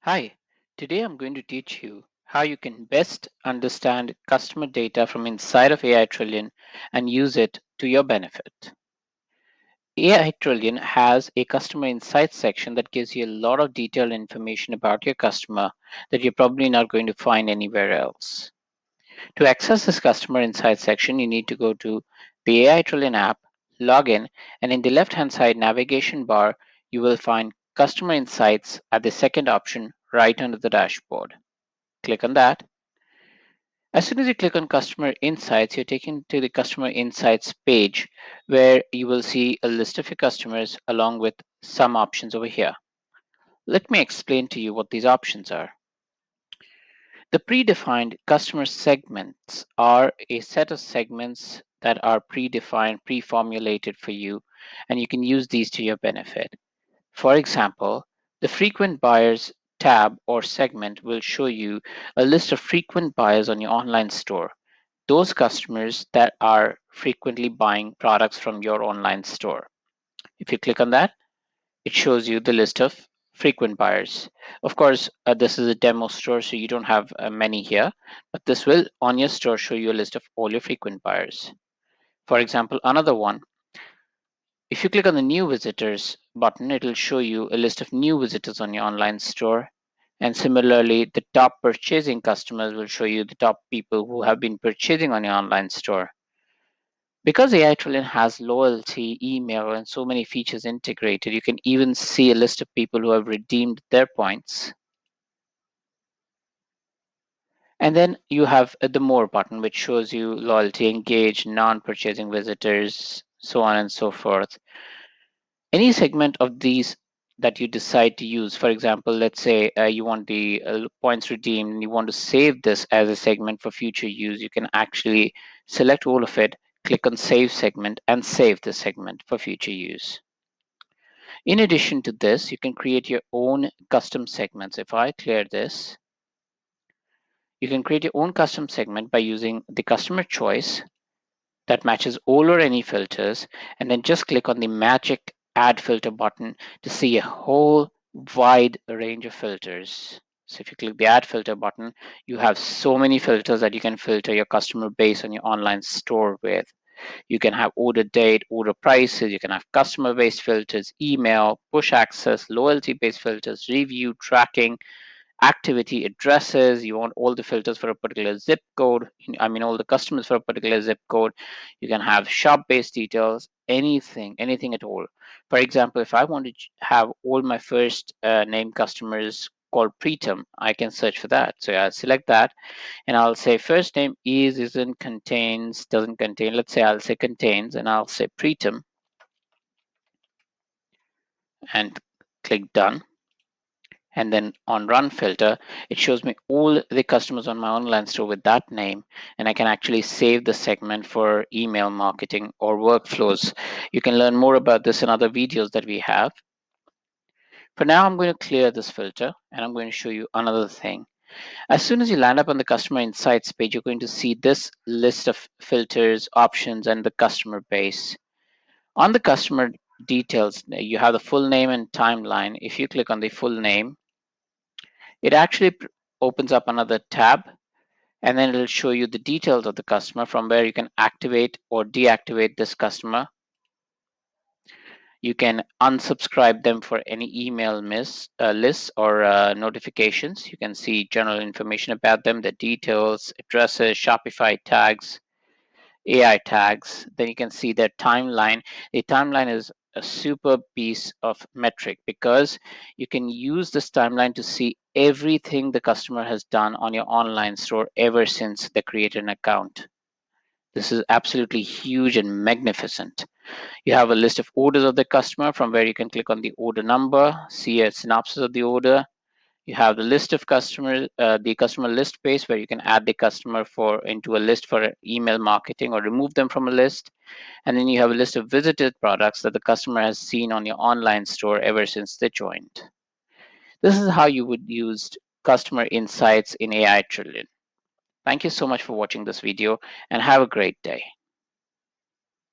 Hi, today I'm going to teach you how you can best understand customer data from inside of AI Trillion and use it to your benefit. AI Trillion has a customer insights section that gives you a lot of detailed information about your customer that you're probably not going to find anywhere else. To access this customer insights section, you need to go to the AI Trillion app, log in, and in the left-hand side navigation bar, you will find Customer Insights at the second option right under the dashboard. Click on that. As soon as you click on Customer Insights, you're taken to the Customer Insights page where you will see a list of your customers along with some options over here. Let me explain to you what these options are. The predefined customer segments are a set of segments that are predefined, pre-formulated for you, and you can use these to your benefit. For example, the frequent buyers tab or segment will show you a list of frequent buyers on your online store, those customers that are frequently buying products from your online store. If you click on that, it shows you the list of frequent buyers. Of course, this is a demo store, so you don't have many here, but this will on your store show you a list of all your frequent buyers. For example, another one, if you click on the new visitors button, it will show you a list of new visitors on your online store. And similarly, the top purchasing customers will show you the top people who have been purchasing on your online store. Because AiTrillion has loyalty, email, and so many features integrated, you can even see a list of people who have redeemed their points. And then you have the More button, which shows you loyalty, engaged, non-purchasing visitors, so on and so forth. Any segment of these that you decide to use, for example, let's say you want the points redeemed and you want to save this as a segment for future use, you can actually select all of it, click on Save Segment, and save the segment for future use. In addition to this, you can create your own custom segments. If I clear this, you can create your own custom segment by using the customer choice that matches all or any filters, and then just click on the magic add filter button to see a whole wide range of filters. So if you click the add filter button, you have so many filters that you can filter your customer base on your online store with. You can have order date, order prices, you can have customer based filters, email, push access, loyalty based filters, review, tracking, activity, addresses. You want all the filters for a particular zip code, I mean all the customers for a particular zip code. You can have shop based details, anything at all. For example, if I want to have all my first name customers called Preetam, I can search for that. So I'll select that and I'll say first name is, isn't, contains, doesn't contain. Let's say I'll say contains and I'll say Preetam and click done. And then on run filter, it shows me all the customers on my online store with that name, and I can actually save the segment for email marketing or workflows. You can learn more about this in other videos that we have. For now, I'm going to clear this filter and I'm going to show you another thing. As soon as you land up on the customer insights page, you're going to see this list of filters, options, and the customer base. On the customer details, you have the full name and timeline. If you click on the full name, it actually opens up another tab, and then it'll show you the details of the customer from where you can activate or deactivate this customer. You can unsubscribe them for any email lists or notifications. You can see general information about them, the details, addresses, Shopify tags, AI tags. Then you can see their timeline. A timeline is a super piece of metric because you can use this timeline to see everything the customer has done on your online store ever since they created an account. This is absolutely huge and magnificent. You have a list of orders of the customer from where you can click on the order number, see a synopsis of the order. You have the list of customers, the customer list page where you can add the customer into a list for email marketing or remove them from a list. And then you have a list of visited products that the customer has seen on your online store ever since they joined. This is how you would use customer insights in AI Trillion. Thank you so much for watching this video and have a great day.